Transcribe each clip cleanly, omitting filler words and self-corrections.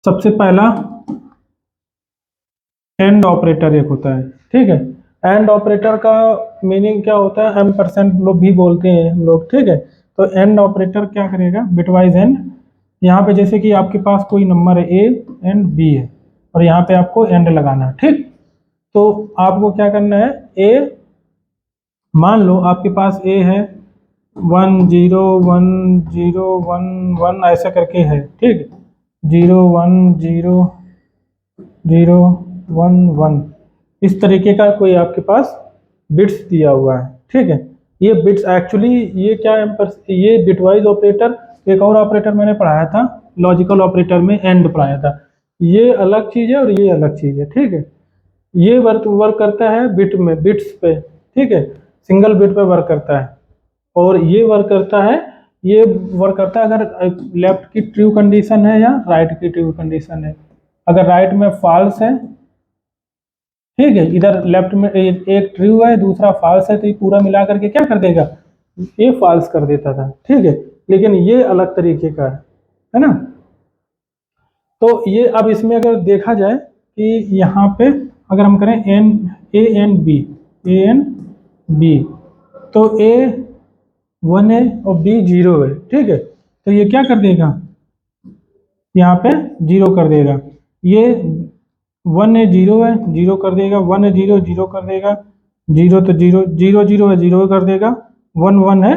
सबसे पहला and operator एक होता है, ठीक है। एंड ऑपरेटर का मीनिंग क्या होता है, एम% लोग भी बोलते हैं हम लोग, ठीक है। तो एंड ऑपरेटर क्या करेगा, बिटवाइज एंड। यहाँ पे जैसे कि आपके पास कोई नंबर है ए एंड बी है और यहाँ पे आपको एंड लगाना है, ठीक। तो आपको क्या करना है, ए मान लो आपके पास ए है 1 0 1 0 1 1 ऐसा करके है, ठीक। 0 1 0 0 1 1 इस तरीके का कोई आपके पास बिट्स दिया हुआ है, ठीक है। ये बिट्स एक्चुअली ये क्या है, ये बिटवाइज ऑपरेटर एक और ऑपरेटर मैंने पढ़ाया था, लॉजिकल ऑपरेटर में एंड पढ़ाया था। ये अलग चीज़ है और ये अलग चीज़ है, ठीक है। ये वर्क करता है बिट में, बिट्स पे, ठीक है। सिंगल बिट पे वर्क करता है। और ये वर्क करता है, ये वर्क करता है अगर लेफ्ट की ट्रू कंडीशन है या राइट की ट्रू कंडीशन है। अगर राइट में फॉल्स है, ठीक है, इधर लेफ्ट में एक ट्रू है दूसरा फॉल्स है, तो ये पूरा मिला करके क्या कर देगा, ये फॉल्स कर देता था, ठीक है। लेकिन ये अलग तरीके का है ना। तो ये अब इसमें अगर देखा जाए कि यहाँ पे अगर हम करें ए एंड बी, तो ए 1 है और बी 0 है, ठीक है। तो ये क्या कर देगा, यहाँ पे 0 कर देगा। ये 1 है 0 है 0 कर देगा, 1 है 0 0 कर देगा, 0 तो 0 0 0 है 0 कर देगा, 1 1 है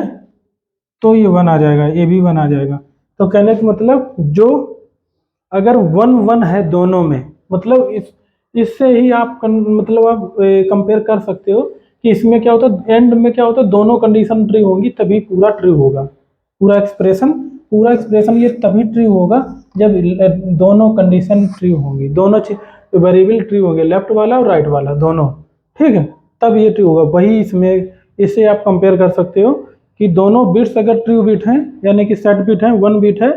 तो ये 1 आ जाएगा, ये भी 1 आ जाएगा। तो कहने का मतलब जो अगर 1 1 है दोनों में, मतलब इससे ही आप मतलब आप कंपेयर कर सकते हो कि इसमें क्या होता है, एंड में क्या होता है, दोनों कंडीशन ट्रू होंगी तभी पूरा ट्रू होगा। पूरा एक्सप्रेशन ये तभी ट्रू होगा जब दोनों कंडीशन ट्रू होंगी, दोनों वेरिएबल ट्रू होंगे, लेफ्ट वाला और राइट वाला दोनों, ठीक है, तब ये ट्रू होगा। वही इसमें इससे आप कंपेयर कर सकते हो कि दोनों बिट्स अगर ट्रू बिट हैं यानी कि सेट बिट है 1 बिट है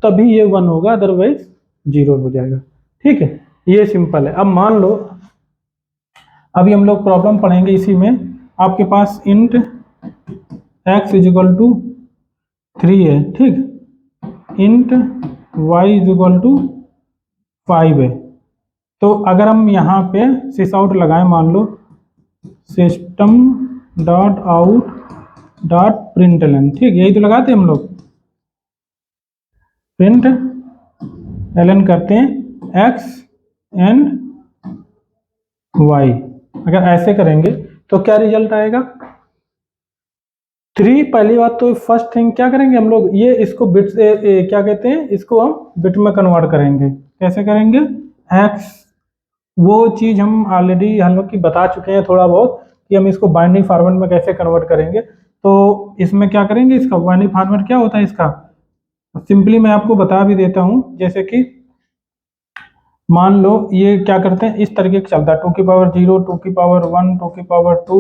तभी ये 1 होगा, अदरवाइज 0 हो जाएगा, ठीक है। ये सिंपल है। अब मान लो अभी हम लोग प्रॉब्लम पढ़ेंगे इसी में, आपके पास इंट x इजिकल टू 3 है, ठीक, इंट y इजिकल टू 5 है। तो अगर हम यहाँ पे सिस आउट लगाएं, मान लो system dot out dot println, ठीक, यही तो लगाते हैं हम लोग, प्रिंट एलन करते हैं x एंड y। अगर ऐसे करेंगे तो क्या रिजल्ट आएगा, 3। पहली बात तो फर्स्ट थिंग क्या करेंगे हम लोग, ये इसको बिट से क्या कहते हैं, इसको हम बिट में कन्वर्ट करेंगे। कैसे करेंगे, x वो चीज़ हम ऑलरेडी हम लोग की बता चुके हैं थोड़ा बहुत कि हम इसको बाइनरी फॉर्मेट में कैसे कन्वर्ट करेंगे। तो इसमें क्या करेंगे, इसका बाइनरी फॉर्मेट क्या होता है इसका, सिंपली मैं आपको बता भी देता हूँ। जैसे कि मान लो ये क्या करते हैं, इस तरीके का चलता है 2 की पावर 0 2 की पावर 1 2 की पावर 2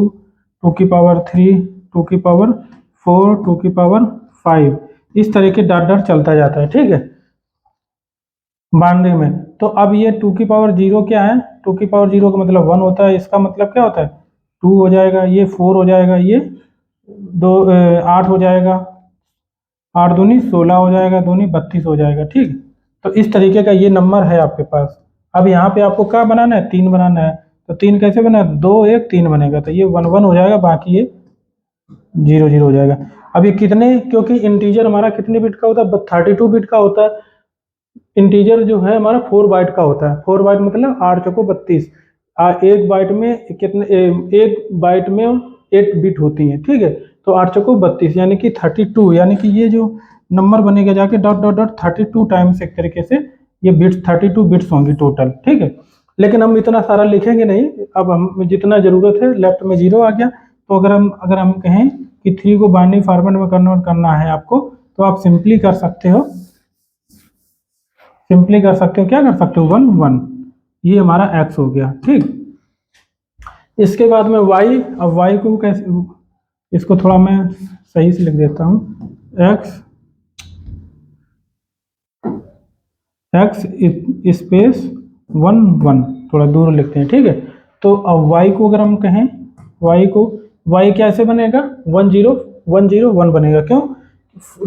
2 की पावर 3 2 की पावर 4 2 की पावर 5, इस तरीके डॉट डॉट चलता जाता है, ठीक है, बाइनरी में। तो अब ये 2 की पावर 0 क्या है, 2 की पावर 0 का मतलब 1 होता है, इसका मतलब क्या होता है 2 हो जाएगा, ये 4 हो जाएगा, ये 8 हो जाएगा, 8 दूनी 16 हो जाएगा, दूनी 32 हो जाएगा, ठीक। तो इस तरीके का ये नंबर है आपके पास। अब यहाँ पे आपको क्या बनाना है, 3 बनाना है। तो 3 कैसे बना, 2 1 3 बनेगा, तो ये 1 1 हो जाएगा, बाकी ये 0 0 हो जाएगा। अब ये कितने, क्योंकि इंटीजर हमारा कितने बिट का होता है, 32 बिट का होता है। इंटीजर जो है हमारा 4 बाइट का होता है, 4 बाइट मतलब 8 चौको 32। एक बाइट में कितने, एक बाइट में 8 बिट होती हैं, ठीक है। तो 8 चौको 32 यानी कि 32, यानी कि ये जो नंबर बनेगा जाके डॉट डॉट डॉट 32 टाइम्स, एक तरीके से ये बिट्स 32 बिट्स होंगी टोटल, ठीक है। लेकिन हम इतना सारा लिखेंगे नहीं, अब हम जितना जरूरत है, लेफ्ट में 0 आ गया। तो अगर हम कहें कि 3 को बाइनरी फॉर्मेट में कन्वर्ट करना है आपको, तो आप सिंपली कर सकते हो, क्या कर सकते हो, 1 1, ये हमारा x हो गया, ठीक। इसके बाद में y, अब y को कैसे, इसको थोड़ा मैं सही से लिख देता हूँ, x स्पेस 1 1, थोड़ा दूर लिखते हैं, ठीक है। तो अब y को अगर हम कहें, y कैसे बनेगा, 1 0 1 0 1 बनेगा, क्यों,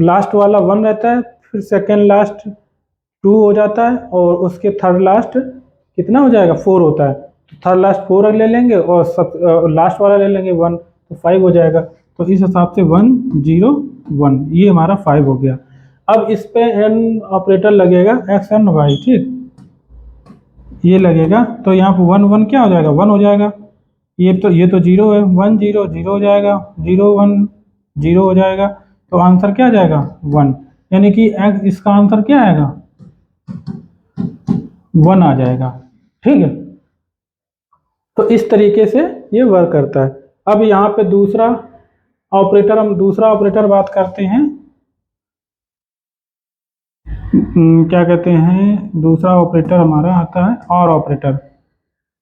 लास्ट वाला 1 रहता है, फिर सेकेंड लास्ट 2 हो जाता है और उसके थर्ड लास्ट कितना हो जाएगा 4 होता है, तो थर्ड लास्ट 4 ले लेंगे और सब लास्ट वाला ले लेंगे 1, तो 5 हो जाएगा। तो इस हिसाब से 1 0 1 ये हमारा 5 हो गया। अब इस पे एन ऑपरेटर लगेगा एक्स एंड वाई, ठीक, ये लगेगा तो यहाँ पे 1 1 क्या हो जाएगा 1 हो जाएगा। ये तो 0 है, 1 0 0 हो जाएगा, 0 1 0 हो जाएगा, तो आंसर क्या आ जाएगा 1, यानी कि एक्स इसका आंसर क्या आएगा 1 आ जाएगा, ठीक है। तो इस तरीके से ये वर्क करता है। अब यहाँ पे दूसरा ऑपरेटर बात करते हैं। क्या कहते हैं, दूसरा ऑपरेटर हमारा आता है और ऑपरेटर,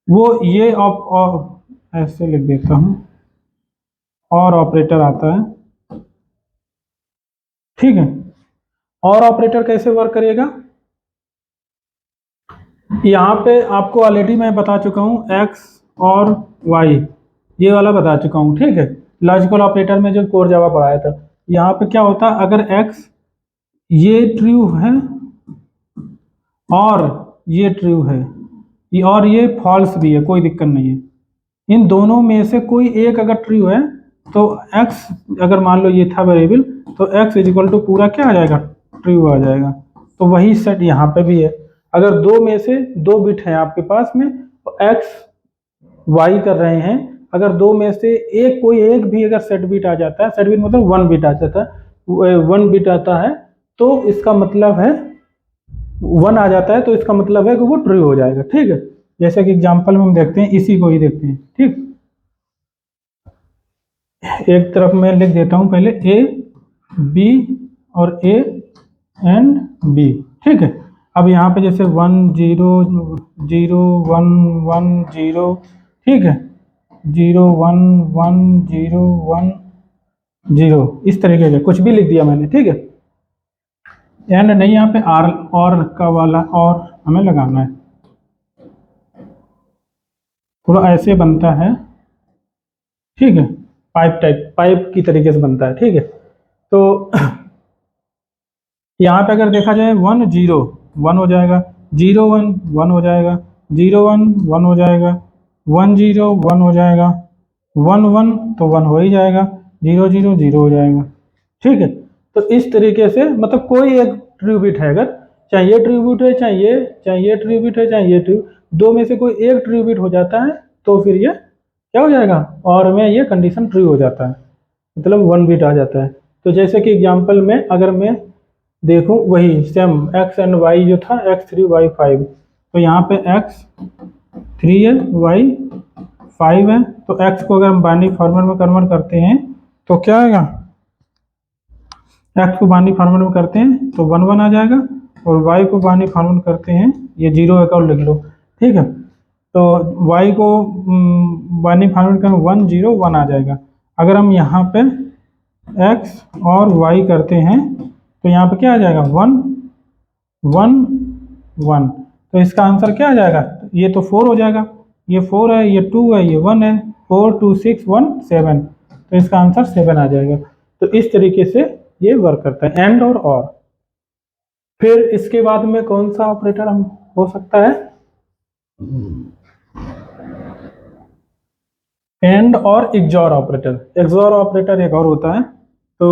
वो ये ऐसे लिख देता हूँ, और ऑपरेटर आता है, ठीक है। और ऑपरेटर कैसे वर्क करेगा, यहाँ पे आपको ऑलरेडी मैं बता चुका हूँ एक्स और वाई, ये वाला बता चुका हूँ, ठीक है। लॉजिकल ऑपरेटर में जो कोर जावा पढ़ाया था, यहाँ पे क्या होता है, अगर एक्स ये ट्रू है और ये ट्रू है, और ये फॉल्स भी है, कोई दिक्कत नहीं है, इन दोनों में से कोई एक अगर ट्रू है तो x, अगर मान लो ये था वेरिएबल, तो x इजिकल टू पूरा क्या आ जाएगा ट्रू आ जाएगा। तो वही सेट यहाँ पे भी है, अगर दो में से दो बिट है आपके पास में तो x y कर रहे हैं, अगर दो में से कोई एक भी अगर सेट बिट आ जाता है, सेट बिट मतलब 1 बिट आ जाता है, 1 बिट आता है, तो इसका मतलब है 1 आ जाता है, तो इसका मतलब है कि वो ट्रू हो जाएगा, ठीक है। जैसे कि एग्जांपल में हम देखते हैं, इसी को ही देखते हैं, ठीक। एक तरफ मैं लिख देता हूं पहले ए बी और ए एंड बी, ठीक है। अब यहाँ पे जैसे 1 0 0 1 1 0, ठीक है, 0 1 1 0 1 0, इस तरीके से कुछ भी लिख दिया मैंने, ठीक है। एंड नहीं, यहाँ पे आर और का वाला और हमें लगाना है, थोड़ा ऐसे बनता है, ठीक है, पाइप की तरीके से बनता है, ठीक है। तो यहाँ पे अगर देखा जाए 1 0 1 हो जाएगा, 0 1 1 हो जाएगा, 0 1 1 हो जाएगा, 1 0 1 हो जाएगा, 1 1 तो 1 हो ही जाएगा, 0 0 0 हो जाएगा, ठीक है। तो इस तरीके से मतलब कोई एक ट्रू बिट है, अगर चाहे ये ट्रू बिट है, चाहे ये ट्रू बिट है, चाहे ये ट्रू, दो में से कोई एक ट्रू बिट हो जाता है तो फिर ये क्या हो जाएगा, और में ये कंडीशन ट्रू हो जाता है, मतलब 1 बिट आ जाता है। तो जैसे कि एग्जांपल में अगर मैं देखूं वही सेम एक्स एंड वाई जो था x3 y5, तो यहाँ पे x3 है y5 है, तो x को अगर हम बाइनरी फॉर्मेट में कन्वर्ट करते हैं तो क्या आएगा, x को बाइनरी फॉर्मेट में करते हैं तो 1 1 आ जाएगा, और y को बाइनरी फॉर्मेट करते हैं, ये 0 एक और लिख लो, ठीक है। तो y को बाइनरी फॉर्मेट करें 1 0 1 आ जाएगा। अगर हम यहाँ पे x और y करते हैं तो यहाँ पे क्या आ जाएगा 1 1 1, तो इसका आंसर क्या आ जाएगा, ये तो 4 हो जाएगा, ये 4 है, ये 2 है, ये 1 है, 4 2 6 1 7, तो इसका आंसर 7 आ जाएगा। तो इस तरीके से ये वर्क करता है एंड और। फिर इसके बाद में कौन सा ऑपरेटर हम हो सकता है, एंड और एक्सॉर ऑपरेटर। एक्सॉर ऑपरेटर एक और होता है, तो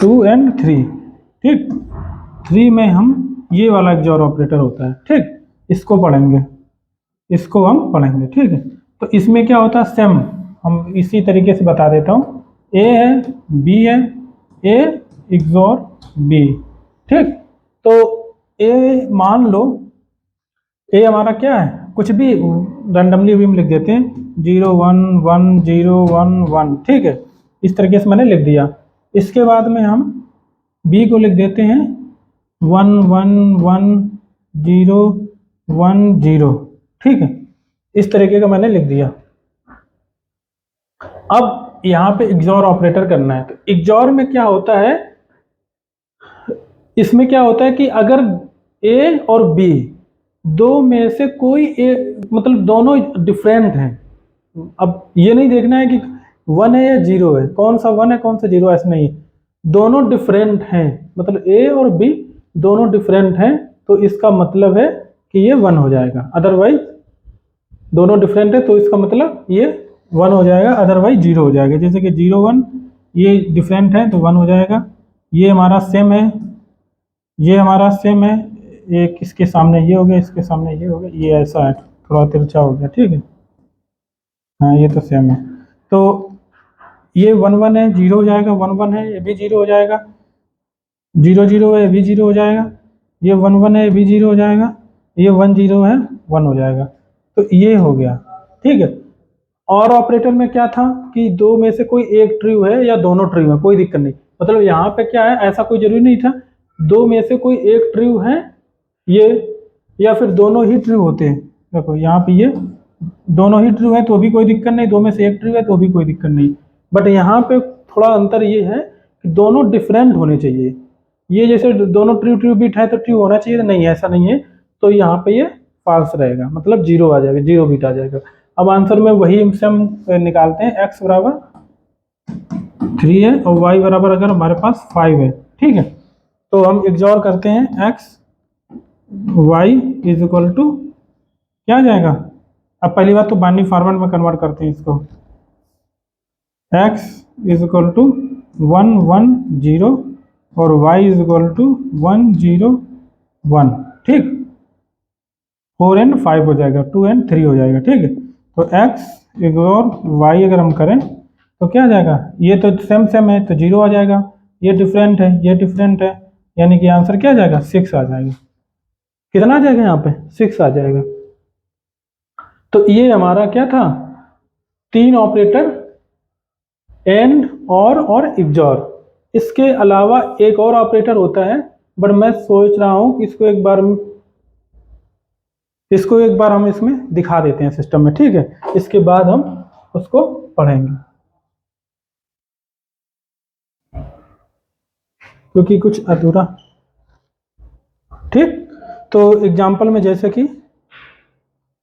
2 and 3, ठीक, 3 में हम ये वाला एक्सॉर ऑपरेटर होता है, ठीक, इसको पढ़ेंगे, इसको हम पढ़ेंगे, ठीक है। तो इसमें क्या होता है, सेम हम इसी तरीके से बता देता हूँ, ए है बी है, ए एक्सॉर बी, ठीक। तो ए मान लो ए हमारा क्या है, कुछ भी रैंडमली भी हम लिख देते हैं, 0 1 1 0 1 1, ठीक है, इस तरीके से मैंने लिख दिया। इसके बाद में हम बी को लिख देते हैं 1 1 1 0 1 0, ठीक है, इस तरीके का मैंने लिख दिया। अब यहाँ पे एक्सॉर ऑपरेटर करना है, तो एक्सॉर में क्या होता है, इसमें क्या होता है कि अगर ए और बी दो में से कोई एक, मतलब दोनों डिफरेंट हैं, अब ये नहीं देखना है कि 1 है या 0 है, कौन सा 1 है कौन सा 0 है, ऐसा नहीं है, दोनों डिफरेंट हैं, मतलब ए और बी दोनों डिफरेंट हैं, तो इसका मतलब है कि ये 1 हो जाएगा। अदरवाइज दोनों डिफरेंट है तो इसका मतलब ये 1 हो जाएगा, अदरवाइज 0 हो जाएगा। जैसे कि 0 1 ये डिफरेंट है तो 1 हो जाएगा। ये हमारा सेम है, ये हमारा सेम है, एक इसके सामने ये हो गया, इसके सामने ये हो गया, ये ऐसा है, थोड़ा तिरछा हो गया, ठीक है। हाँ ये तो सेम है। तो ये 1 1 है, 0 हो जाएगा, 1 1 है, ये भी 0 हो जाएगा, 0 0 है, ये भी 0 हो जाएगा, ये 1 1 है, ये भी 0 हो जाएगा, ये 1 0 है, 1 हो जाएगा। तो ये हो गया, ठीक है। और ऑपरेटर में क्या था कि दो में से कोई एक ट्रू है या दोनों ट्रू है, कोई दिक्कत नहीं। मतलब यहाँ पे क्या है, ऐसा कोई जरूरी नहीं था, दो में से कोई एक ट्रू है ये, या फिर दोनों ही ट्रू होते हैं। देखो यहाँ पे ये दोनों ही ट्रू है तो भी कोई दिक्कत नहीं, दो में से एक ट्रू है तो भी कोई दिक्कत नहीं। बट यहाँ पे थोड़ा अंतर ये है कि दोनों डिफरेंट होने चाहिए। ये जैसे दोनों ट्रू ट्रू बिट है तो ट्रू होना चाहिए, नहीं ऐसा नहीं है, तो यहाँ पे ये फॉल्स रहेगा, मतलब 0 आ जाएगा, 0 बिट आ जाएगा। अब आंसर में वही से हम निकालते हैं, x बराबर 3 है और y बराबर अगर हमारे पास 5 है, ठीक है। तो हम इग्नोर करते हैं, x y is equal to क्या आ जाएगा। अब पहली बात तो बाइनरी फॉर्मेट में कन्वर्ट करते हैं इसको, x इज इक्वल टू 1 1 0 और y इज इक्वल टू 1 0 1, ठीक। 4 and 5 हो जाएगा, 2 and 3 हो जाएगा, ठीक है। तो x इग्नोर y अगर हम करें तो क्या आ जाएगा, ये तो सेम सेम है तो 0 आ जाएगा, ये डिफरेंट है, ये डिफरेंट है, यानी कि आंसर क्या आ जाएगा, 6 आ जाएगा। कितना आ जाएगा यहाँ पे, 6 आ जाएगा। तो ये हमारा क्या था, तीन ऑपरेटर, एंड और इग्नोर। इसके अलावा एक और ऑपरेटर होता है, बट मैं सोच रहा हूँ कि इसको एक बार हम इसमें दिखा देते हैं सिस्टम में, ठीक है। इसके बाद हम उसको पढ़ेंगे, क्योंकि कुछ अधूरा, ठीक। तो एग्जाम्पल में जैसे कि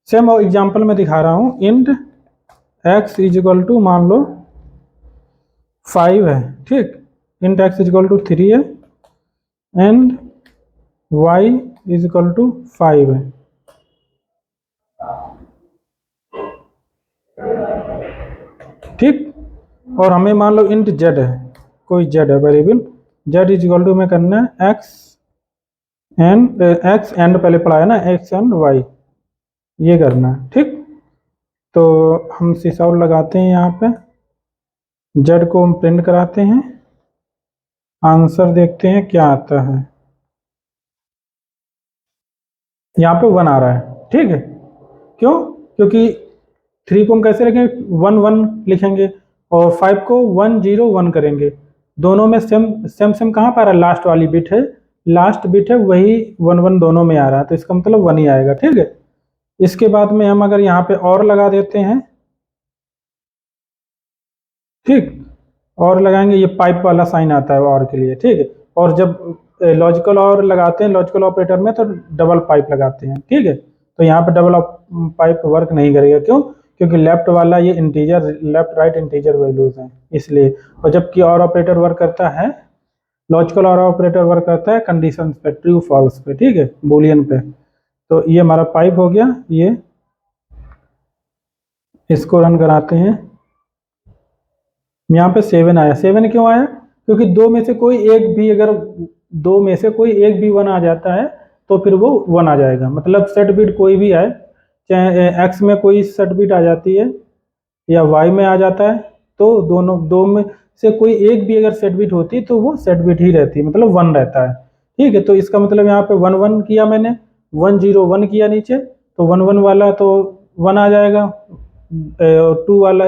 सेम एग्जाम्पल में दिखा रहा हूँ, int x is equal to मान लो 5 है, ठीक। Int x is equal to 3 है and y is equal to 5 है, ठीक। और हमें मान लो इंट z है, कोई z है variable, z is equal to में करना है x एंड पहले पढ़ा है ना, x एंड y, ये करना है, ठीक। तो हम सिस आउट लगाते हैं, यहाँ पे z को हम प्रिंट कराते हैं, आंसर देखते हैं क्या आता है। यहाँ पे 1 आ रहा है, ठीक है। क्यों, क्योंकि 3 को हम कैसे लिखेंगे, 1 1 लिखेंगे, और 5 को 1 0 1 करेंगे। दोनों में सेम सेम सेम कहाँ पर आ रहा है, लास्ट वाली बिट है, लास्ट बिट है वही 1 1 दोनों में आ रहा है, तो इसका मतलब 1 ही आएगा, ठीक है। इसके बाद में हम अगर यहाँ पे और लगा देते हैं, ठीक, और लगाएंगे, ये पाइप वाला साइन आता है और के लिए, ठीक है। और जब लॉजिकल और लगाते हैं लॉजिकल ऑपरेटर में तो डबल पाइप लगाते हैं, ठीक है। तो यहाँ पे डबल पाइप वर्क नहीं करेगा, क्यों, क्योंकि लेफ्ट वाला ये integer, left right integer values हैं इसलिए। और जबकि और ऑपरेटर वर्क करता है, लॉजिकल और ऑपरेटर वर्क करता है कंडीशन पे, ट्रू फॉल्स पे, ठीक है, बूलियन पे। तो ये हमारा पाइप हो गया, ये इसको रन कराते हैं। यहाँ पे 7 आया, 7 क्यों आया, क्योंकि दो में से कोई एक भी, अगर दो में से कोई एक भी 1 आ जाता है तो फिर वो 1 आ जाएगा। मतलब सेट बिट कोई भी आए, चाहे x में कोई सेट बिट आ जाती है या y में आ जाता है, तो दोनों दो में से कोई एक भी अगर सेट बिट होती तो वो सेट बिट ही रहती है, मतलब 1 रहता है, ठीक है। तो इसका मतलब यहाँ पे 1 1 किया मैंने, 1 0 1 किया नीचे, तो 1 1 वाला तो 1 आ जाएगा, 2 वाला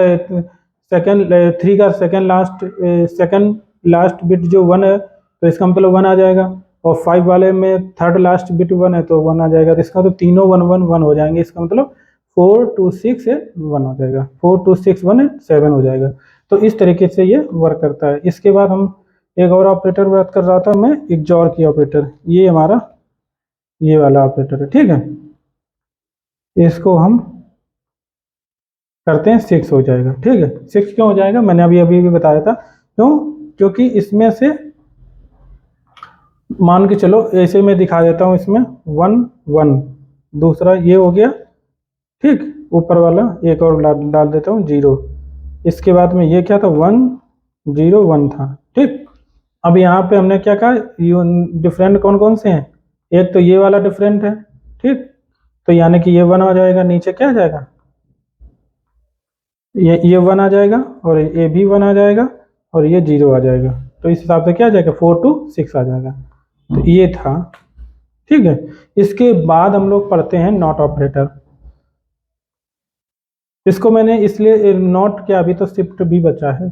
सेकंड 3 का सेकंड लास्ट बिट जो 1 है तो इसका मतलब 1 आ जाएगा, और 5 वाले में थर्ड लास्ट बिट 1 है तो 1 आ जाएगा। तो इसका तो तीनों 1 1 1 हो जाएंगे, इसका मतलब 4 2 6 है 1 हो जाएगा, 4 2 6 1 है 7 हो जाएगा। तो इस तरीके से ये वर्क करता है। इसके बाद हम एक और ऑपरेटर बात कर रहा था मैं, इग्नोर की ऑपरेटर, ये हमारा ये वाला ऑपरेटर है, ठीक है। इसको हम करते हैं, 6 हो जाएगा, ठीक है। 6 क्यों हो जाएगा, मैंने अभी अभी भी बताया था, क्यों, क्योंकि इसमें से मान के चलो ऐसे मैं दिखा देता हूँ, इसमें 1 1, दूसरा ये हो गया, ठीक, ऊपर वाला एक और डाल देता हूँ 0, इसके बाद में ये क्या था 1 0 1 था, ठीक। अब यहाँ पे हमने क्या कहा, डिफरेंट कौन कौन से हैं, एक तो ये वाला डिफरेंट है, ठीक, तो यानी कि ये 1 आ जाएगा, नीचे क्या आ जाएगा, ये 1 आ जाएगा, और ये भी 1 आ जाएगा, और ये 0 आ जाएगा। तो इस हिसाब से क्या आ जाएगा 4 2 6 आ जाएगा। तो ये था, ठीक है। इसके बाद हम लोग पढ़ते हैं नॉट ऑपरेटर। इसको मैंने इसलिए नॉट क्या, अभी तो शिफ्ट भी बचा है,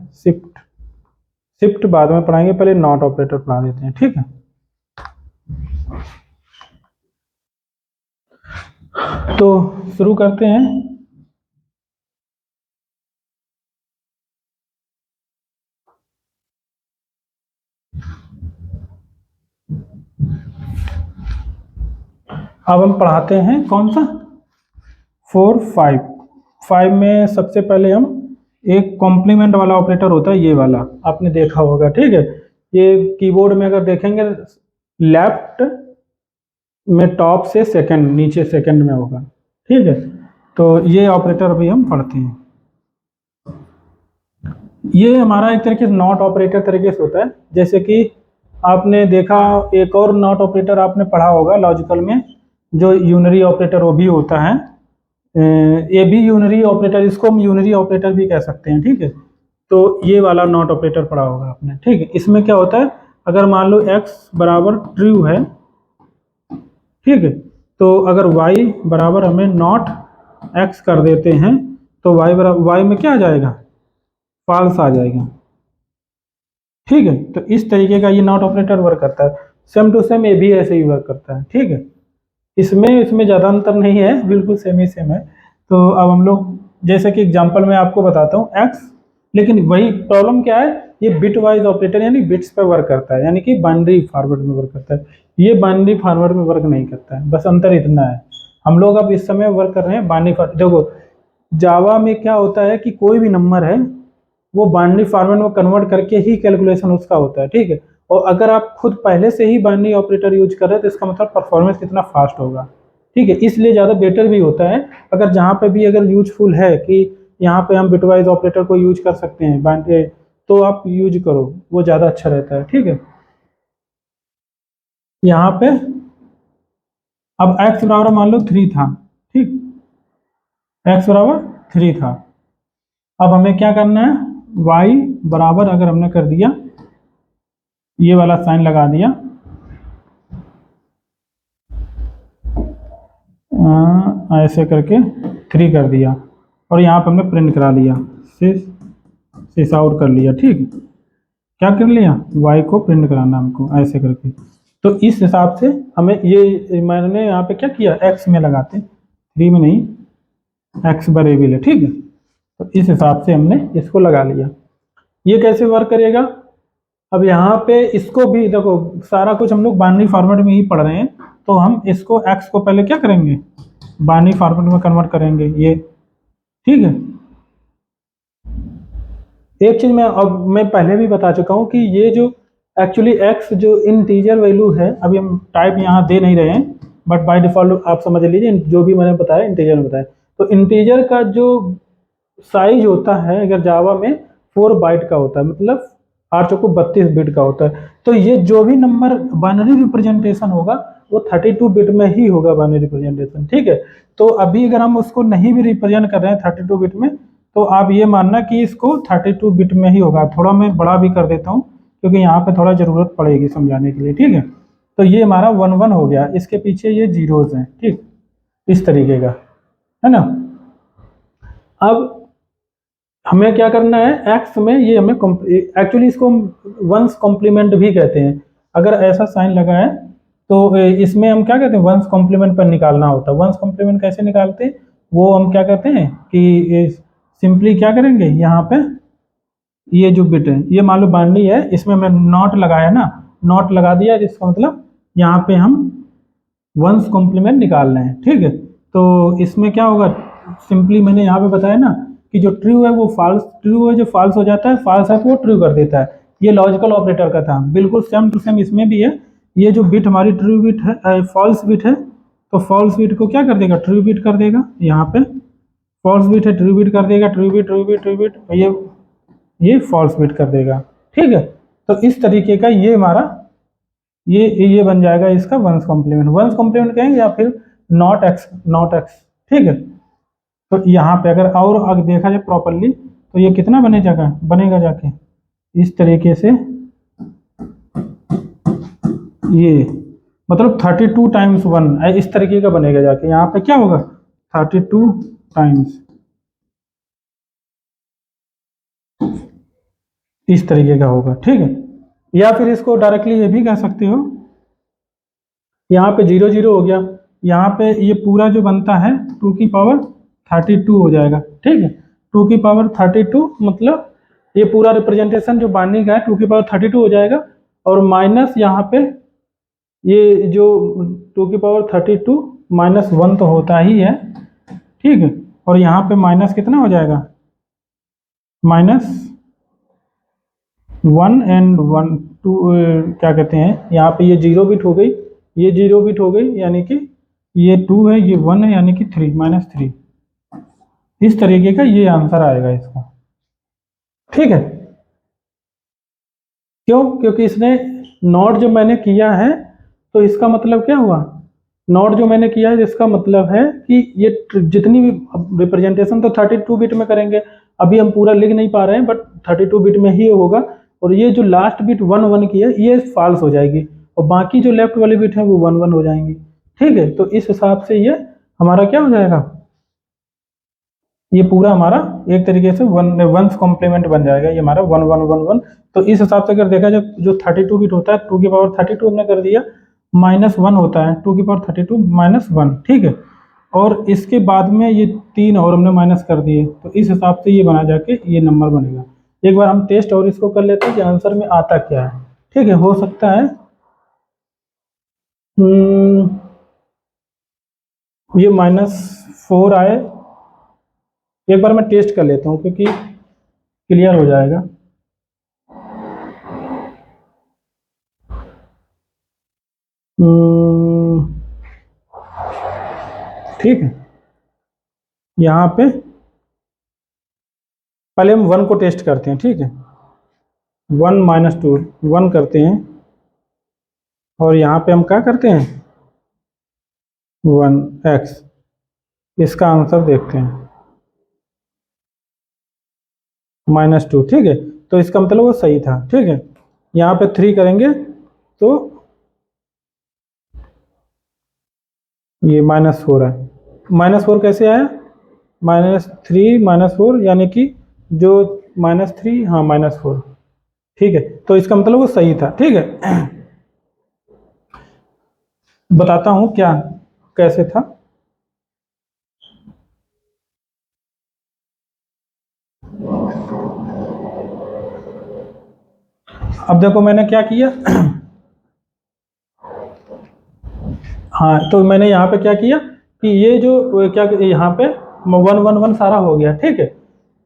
शिफ्ट बाद में पढ़ाएंगे, पहले नॉट ऑपरेटर पढ़ा देते हैं, ठीक है। तो शुरू करते हैं। अब हम पढ़ाते हैं कौन सा 4 5। 5 में सबसे पहले हम एक कॉम्प्लीमेंट वाला ऑपरेटर होता है, ये वाला आपने देखा होगा, ठीक है। ये कीबोर्ड में अगर देखेंगे लेफ्ट में टॉप से सेकंड, नीचे सेकंड में होगा, ठीक है। तो ये ऑपरेटर अभी हम पढ़ते हैं। ये हमारा एक तरीके से नॉट ऑपरेटर तरीके से होता है, जैसे कि आपने देखा एक और नॉट ऑपरेटर आपने पढ़ा होगा लॉजिकल में, जो यूनरी ऑपरेटर वो भी होता है, ये भी यूनरी ऑपरेटर, इसको हम यूनरी ऑपरेटर भी कह सकते हैं, ठीक है। तो ये वाला नॉट ऑपरेटर पढ़ा होगा आपने, ठीक है। इसमें क्या होता है, अगर मान लो x बराबर ट्रू है, ठीक है, तो अगर y बराबर हमें नॉट x कर देते हैं, तो y बराबर y में क्या आ जाएगा, फॉल्स आ जाएगा, ठीक है। तो इस तरीके का ये नॉट ऑपरेटर वर्क करता है। सेम टू सेम ये भी ऐसे ही वर्क करता है, ठीक है। इसमें ज़्यादा अंतर नहीं है, बिल्कुल सेम ही सेम है। तो अब हम लोग जैसे कि एग्जांपल में आपको बताता हूँ x, लेकिन वही प्रॉब्लम क्या है, ये बिट वाइज ऑपरेटर यानी बिट्स पे वर्क करता है, यानी कि बाइनरी फॉरवर्ड में वर्क करता है। ये बाइनरी फॉरवर्ड में वर्क नहीं करता है, बस अंतर इतना है। हम लोग अब इस समय वर्क कर रहे हैं बाइनरी फॉरवर्ड। देखो जावा में क्या होता है कि कोई भी नंबर है वो बाइनरी फॉर्मेट में कन्वर्ट करके ही कैलकुलेशन उसका होता है, ठीक है। और अगर आप खुद पहले से ही बाइनरी ऑपरेटर यूज कर रहे हैं तो इसका मतलब परफॉर्मेंस कितना फास्ट होगा, ठीक है। इसलिए ज़्यादा बेटर भी होता है, अगर जहाँ पे भी अगर यूजफुल है कि यहाँ पे हम बिटवाइज ऑपरेटर को यूज कर सकते हैं बाइनरी, तो आप यूज करो, वो ज़्यादा अच्छा रहता है, ठीक है। यहाँ पे अब x बराबर मान लो 3 था, ठीक, x बराबर 3 था। अब हमें क्या करना है, y बराबर अगर हमने कर दिया, ये वाला साइन लगा दिया, ऐसे करके 3 कर दिया, और यहाँ पे हमने प्रिंट करा लिया, सिस आउट कर लिया, ठीक। क्या कर लिया, y को प्रिंट कराना हमको ऐसे करके। तो इस हिसाब से हमें ये मैंने यहाँ पे क्या किया, x में लगाते, 3 में नहीं, x वेरिएबल है, ठीक है। तो इस हिसाब से हमने इसको लगा लिया। ये कैसे वर्क करेगा, अब यहाँ पे इसको भी देखो, सारा कुछ हम लोग बाइनरी फॉर्मेट में ही पढ़ रहे हैं, तो हम इसको x को पहले क्या करेंगे, बाइनरी फॉर्मेट में कन्वर्ट करेंगे, ये ठीक है। एक चीज मैं पहले भी बता चुका हूँ कि ये जो एक्चुअली x जो इंटीजर वैल्यू है, अभी हम टाइप यहाँ दे नहीं रहे हैं, बट बाय डिफॉल्ट आप समझ लीजिए जो भी मैंने बताया इंटीजर में बताया। तो इंटीजर का जो साइज होता है अगर जावा में 4 बाइट का होता है, मतलब 8 चौको 32 बिट का होता है। तो ये जो भी नंबर बाइनरी रिप्रेजेंटेशन होगा वो 32 बिट में ही होगा बाइनरी रिप्रेजेंटेशन, ठीक है। तो अभी अगर हम उसको नहीं भी रिप्रेजेंट कर रहे हैं 32 बिट में, तो आप ये मानना कि इसको 32 बिट में ही होगा। थोड़ा मैं बड़ा भी कर देता हूँ क्योंकि यहाँ पे थोड़ा ज़रूरत पड़ेगी समझाने के लिए, ठीक है। तो ये हमारा 1 1 हो गया, इसके पीछे ये जीरोज हैं, ठीक, इस तरीके का है ना। अब हमें क्या करना है, एक्स में ये हमें एक्चुअली इसको वंस कॉम्प्लीमेंट भी कहते हैं। अगर ऐसा साइन लगा है तो इसमें हम क्या कहते हैं, वंस कॉम्प्लीमेंट पर निकालना होता है। वंस कॉम्प्लीमेंट कैसे निकालते हैं, वो हम क्या कहते हैं कि सिंपली क्या करेंगे, यहाँ पे ये जो बिट है ये मान लो बाइनरी है, इसमें हमने नॉट लगाया ना, नॉट लगा दिया, जिसका मतलब यहाँ पे हम वंस कॉम्प्लीमेंट निकाल रहे हैं, ठीक है। तो इसमें क्या होगा, सिंपली मैंने यहाँ पे बताया ना कि जो ट्रू है वो फॉल्स, ट्रू है जो फॉल्स हो जाता है, फॉल्स है तो वो ट्रू कर देता है। ये लॉजिकल ऑपरेटर का था, बिल्कुल सेम टू सेम इसमें भी है। ये जो बिट हमारी ट्रू बिट है, फॉल्स बिट है, तो फॉल्स बिट को क्या कर देगा, ट्रू बिट कर देगा। यहाँ पे फॉल्स बिट है, ट्रू बिट कर देगा, true bit true bit true bit, ये फॉल्स बिट कर देगा। ठीक है, तो इस तरीके का ये हमारा ये बन जाएगा इसका वंस कॉम्प्लीमेंट। वंस कॉम्प्लीमेंट कहेंगे या फिर नॉट एक्स, नॉट एक्स। ठीक है, तो यहाँ पे अगर देखा जाए प्रॉपरली तो ये कितना बनेगा जाके इस तरीके से, ये मतलब 32 टाइम्स 1 इस तरीके का बनेगा जाके। यहाँ पे क्या होगा 32 टाइम्स इस तरीके का होगा। ठीक है, या फिर इसको डायरेक्टली ये भी कह सकते हो, यहाँ पे 0 0 हो गया, यहाँ पे ये पूरा जो बनता है 2 की पावर 32 हो जाएगा। ठीक है, 2 की पावर 32 मतलब ये पूरा रिप्रेजेंटेशन जो बाइंडिंग का है 2 की पावर 32 हो जाएगा, और माइनस यहाँ पे ये जो 2 की पावर 32 माइनस 1 तो होता ही है। ठीक है, और यहाँ पे माइनस कितना हो जाएगा, माइनस 1 एंड 1 2 क्या कहते हैं, यहाँ पे ये 0 बिट हो गई, ये 0 बिट हो गई, यानी कि ये 2 है, ये 1 है, यानी कि 3 -3। इस तरीके का ये आंसर आएगा इसका। ठीक है, क्यों, क्योंकि इसने नॉट जो मैंने किया है तो इसका मतलब क्या हुआ, नॉट जो मैंने किया है इसका मतलब है कि ये जितनी भी रिप्रेजेंटेशन तो 32 बिट में करेंगे, अभी हम पूरा लिख नहीं पा रहे हैं, बट 32 बिट में ही होगा। और ये जो लास्ट बिट 1 1 की है ये फॉल्स हो जाएगी, और बाकी जो लेफ्ट वाली बिट है वो 1 1 हो जाएंगी। ठीक है, तो इस हिसाब से ये हमारा क्या हो जाएगा, ये पूरा हमारा एक तरीके से वंस कॉम्प्लीमेंट बन जाएगा, ये हमारा 1 1 1 1। तो इस हिसाब से अगर देखा जाए जो 32 बिट होता है 2 की पावर 32 हमने कर दिया, -1 होता है 2 की पावर 32 -1। ठीक है, और इसके बाद में ये 3 और हमने माइनस कर दिए, तो इस हिसाब से ये बना जाके ये नंबर बनेगा। एक बार हम टेस्ट और इसको कर लेते हैं कि आंसर में आता क्या है। ठीक है, हो सकता है ये -4 आए। एक बार मैं टेस्ट कर लेता हूँ क्योंकि क्लियर हो जाएगा। ठीक है, यहाँ पे पहले हम 1 को टेस्ट करते हैं। ठीक है, 1 -2 1 करते हैं, और यहाँ पे हम क्या करते हैं 1x, इसका आंसर देखते हैं -2। ठीक है, तो इसका मतलब वो सही था। ठीक है, यहाँ पे 3 करेंगे तो ये -4 है। -4 कैसे आया, -3 -4, यानी कि जो -3, हाँ -4। ठीक है, तो इसका मतलब वो सही था। ठीक है, बताता हूँ क्या कैसे था। अब देखो मैंने क्या किया हाँ, तो मैंने यहाँ पे क्या किया कि ये जो क्या यहाँ पे 1 1 1 सारा हो गया। ठीक है,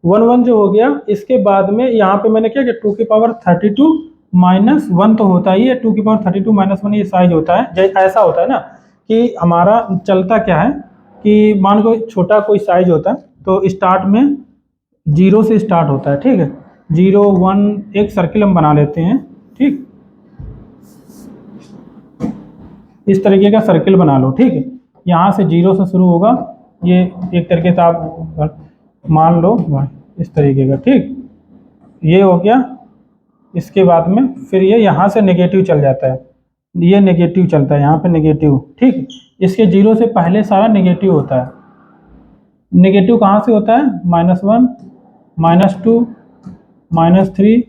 1 1 जो हो गया, इसके बाद में यहाँ पे मैंने क्या किया 2 की पावर 32 -1 तो होता ही है, 2 की पावर 32 -1 ये साइज होता है। ऐसा होता है ना कि हमारा चलता क्या है कि मान लो छोटा कोई साइज होता है तो स्टार्ट में 0 से स्टार्ट होता है। ठीक है, 0 1 एक सर्किल हम बना लेते हैं। ठीक, इस तरीके का सर्किल बना लो। ठीक है, यहाँ से 0 से शुरू होगा, ये एक तरीके से आप मान लो इस तरीके का। ठीक, ये हो गया, इसके बाद में फिर ये यहाँ से नेगेटिव चल जाता है, ये नेगेटिव चलता है यहाँ पे नेगेटिव। ठीक, इसके 0 से पहले सारा नेगेटिव होता है। नेगेटिव कहाँ से होता है, -1 -2 -3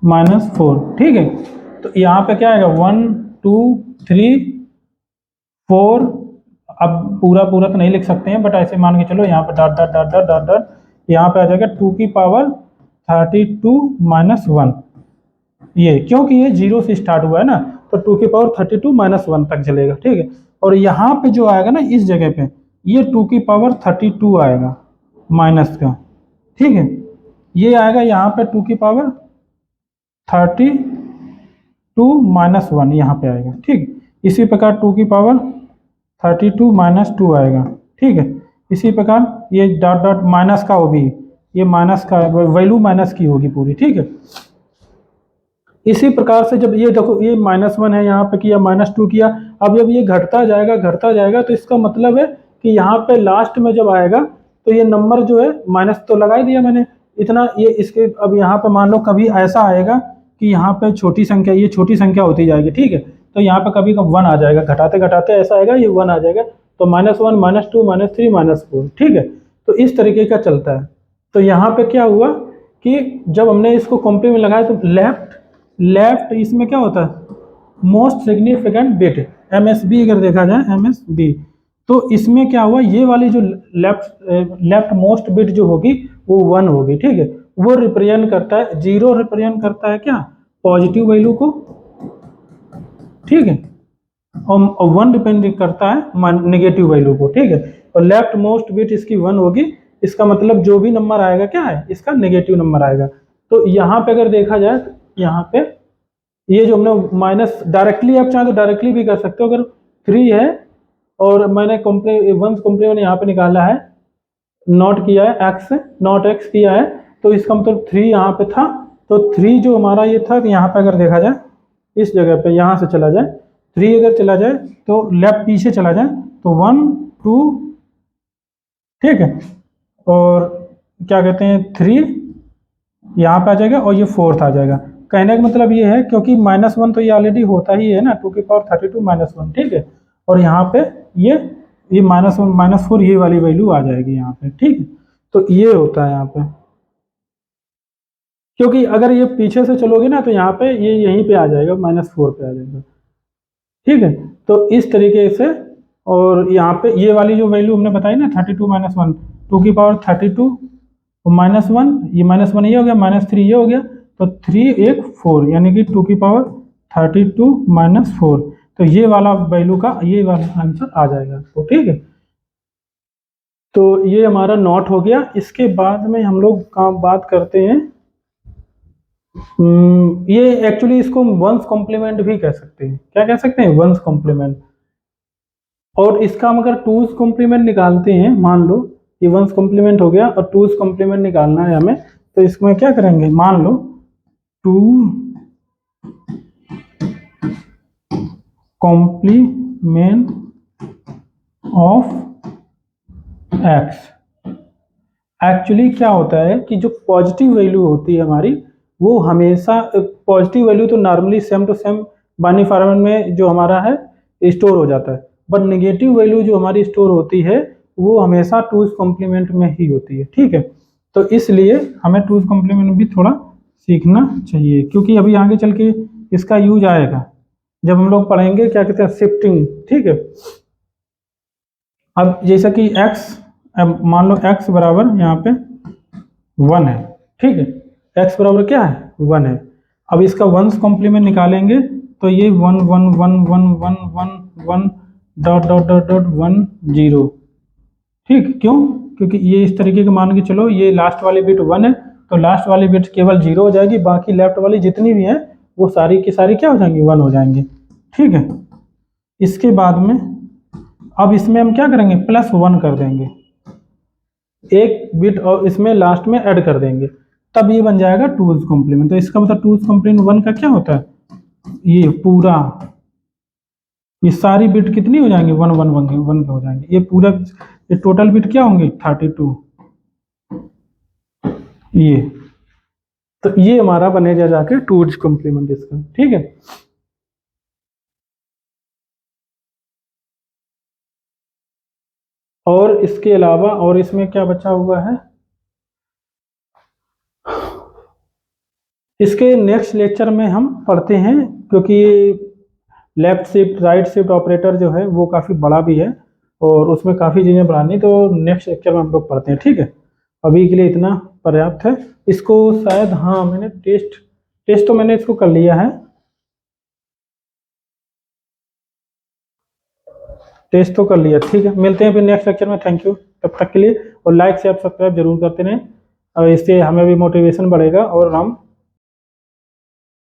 -4। ठीक है, तो यहाँ पे क्या आएगा 1 2 3 4। अब पूरा पूरा तो नहीं लिख सकते हैं, बट ऐसे मान के चलो यहाँ पे dot dot dot dot dot dot, यहाँ पे आ जाएगा 2 की पावर 32 -1। ये क्योंकि ये 0 से स्टार्ट हुआ है ना, तो 2 की पावर 32 -1 तक चलेगा। ठीक है, और यहाँ पे जो आएगा ना इस जगह पे ये 2 की पावर 32 आएगा माइनस का। ठीक है, ये आएगा यहाँ पे 2 की पावर 32 माइनस 1 यहाँ पे आएगा, ठीक। इसी प्रकार 2 की पावर 32 माइनस 2 आएगा, ठीक है। इसी प्रकार ये डॉट डॉट माइनस का, वो भी ये माइनस का वैल्यू माइनस की होगी पूरी, ठीक है। इसी प्रकार से जब ये देखो ये -1 है यहाँ पे किया, -2 किया, अब जब ये घटता जाएगा तो इसका मतलब है कि यहाँ पे लास्ट में जब आएगा तो ये नंबर जो है माइनस तो लगा ही दिया मैंने इतना, ये इसके अब यहाँ पे मान लो कभी ऐसा आएगा कि यहाँ पे छोटी संख्या, ये छोटी संख्या होती जाएगी, ठीक है। तो यहाँ पे कभी कभी 1 आ जाएगा, घटाते घटाते ऐसा आएगा ये 1 आ जाएगा, तो -1 -2 -3 -4, ठीक है। तो इस तरीके का चलता है। तो यहाँ पे क्या हुआ कि जब हमने इसको कॉम्प्लीमेंट लगाया तो लेफ्ट इसमें क्या होता है, मोस्ट सिग्निफिकेंट बिट, MSB अगर देखा जाए MSB, तो इसमें क्या हुआ, ये वाली जो लेफ्ट मोस्ट बिट जो होगी वो 1 होगी, ठीक है। वो रिप्रेजेंट करता है, 0 रिप्रेजेंट करता है क्या, पॉजिटिव वैल्यू को, ठीक है, और 1 डिपेंड करता है नेगेटिव वैल्यू को, ठीक है। और लेफ्ट मोस्ट बिट इसकी 1 होगी, इसका मतलब जो भी नंबर आएगा क्या है, इसका नेगेटिव नंबर आएगा। तो यहाँ पे अगर देखा जाए तो यहाँ पे ये जो हमने माइनस, डायरेक्टली आप चाहें तो डायरेक्टली भी कर सकते हो, अगर 3 है और मैंने वंस कॉम्प्लीमेंट यहाँ पे निकाला है, नॉट किया है नॉट एक्स किया है, तो इसका मतलब 3 यहाँ पे था, तो 3 जो हमारा ये था, यहाँ पे अगर देखा जाए इस जगह पे यहाँ से चला जाए, 3 अगर चला जाए तो लेफ्ट पीछे चला जाए तो 1 2, ठीक है, और क्या कहते हैं 3 यहाँ पे आ जाएगा और ये 4th आ जाएगा। कहने का मतलब ये है क्योंकि -1 तो ये ऑलरेडी होता ही है ना, 2 की पावर 32 -1, ठीक है। और यहाँ पे ये -1 -4 ये वाली वैल्यू आ जाएगी यहाँ पे, ठीक है। तो ये होता है यहाँ पे, क्योंकि अगर ये पीछे से चलोगे ना तो यहाँ पे ये यहीं पे आ जाएगा, -4 पे आ जाएगा, ठीक है। तो इस तरीके से, और यहाँ पे ये वाली जो वैल्यू हमने बताई ना 32 -1, 2 की पावर 32 -1, ये -1 ये हो गया, -3 ये हो गया, तो 3 1 4, यानी कि 2 की पावर 32 -4, तो ये वाला वैल्यू का ये वाला आंसर आ जाएगा, तो ठीक है। तो ये हमारा नॉट हो गया। इसके बाद में हम लोग बात करते हैं, ये एक्चुअली इसको वंस कॉम्प्लीमेंट भी कह सकते हैं, क्या कह सकते हैं, वंस कॉम्प्लीमेंट। और इसका हम अगर टूज कॉम्प्लीमेंट निकालते हैं, मान लो ये वंस कॉम्प्लीमेंट हो गया और टूज कॉम्प्लीमेंट निकालना है हमें, तो इसमें क्या करेंगे, मान लो 2 कॉम्प्लीमेंट ऑफ x। एक्चुअली क्या होता है कि जो पॉजिटिव वैल्यू होती है हमारी, वो हमेशा पॉजिटिव वैल्यू तो normally same to same binary format में जो हमारा है स्टोर हो जाता है, बट नेगेटिव वैल्यू जो हमारी स्टोर होती है वो हमेशा टूज कॉम्प्लीमेंट में ही होती है, ठीक है। तो इसलिए हमें टूज कॉम्प्लीमेंट भी थोड़ा सीखना चाहिए, क्योंकि अभी आगे चल के इसका यूज आएगा जब हम लोग पढ़ेंगे क्या कहते हैं, शिफ्टिंग, ठीक है। अब जैसा कि x, अब मान लो x बराबर यहाँ पे 1 है, ठीक है, x बराबर क्या है 1 है। अब इसका वंस कॉम्प्लीमेंट निकालेंगे तो ये 1 1 1 1 1 1 1 डॉट डॉट डॉट डॉट 1 0, ठीक। क्यों, क्योंकि ये इस तरीके के मान के चलो, ये लास्ट वाली बिट 1 है तो लास्ट वाली बिट केवल 0 हो जाएगी, बाकी लेफ्ट वाली जितनी भी है वो सारी की सारी क्या हो जाएंगी, 1 हो जाएंगी, ठीक है। इसके बाद में अब इसमें हम क्या करेंगे, +1 कर देंगे, एक बिट और इसमें लास्ट में ऐड कर देंगे, तब ये बन जाएगा टूज कॉम्प्लीमेंट। तो इसका मतलब टूज कॉम्प्लीमेंट 1 का क्या होता है, ये पूरा, ये सारी बिट कितनी हो जाएंगी, 1 1 1 1 के हो जाएंगे, ये पूरा, ये टोटल बिट क्या होंगे 32, ये, तो ये हमारा बनेगा जाके टूज कॉम्प्लीमेंट इसका, ठीक है। और इसके अलावा और इसमें क्या बचा हुआ है, इसके नेक्स्ट लेक्चर में हम पढ़ते हैं, क्योंकि left shift right shift operator जो है वो काफ़ी बड़ा भी है और उसमें काफ़ी चीज़ें बढ़ानी, तो नेक्स्ट लेक्चर में हम लोग पढ़ते हैं, ठीक है। अभी के लिए इतना पर्याप्त है। इसको शायद, हाँ मैंने टेस्ट तो मैंने इसको कर लिया है, टेस्ट तो कर लिया, ठीक है। मिलते हैं फिर नेक्स्ट लेक्चर में, थैंक यू तब तक के लिए, और लाइक शेयर सब्सक्राइब जरूर करते रहें, और इससे हमें भी मोटिवेशन बढ़ेगा और हम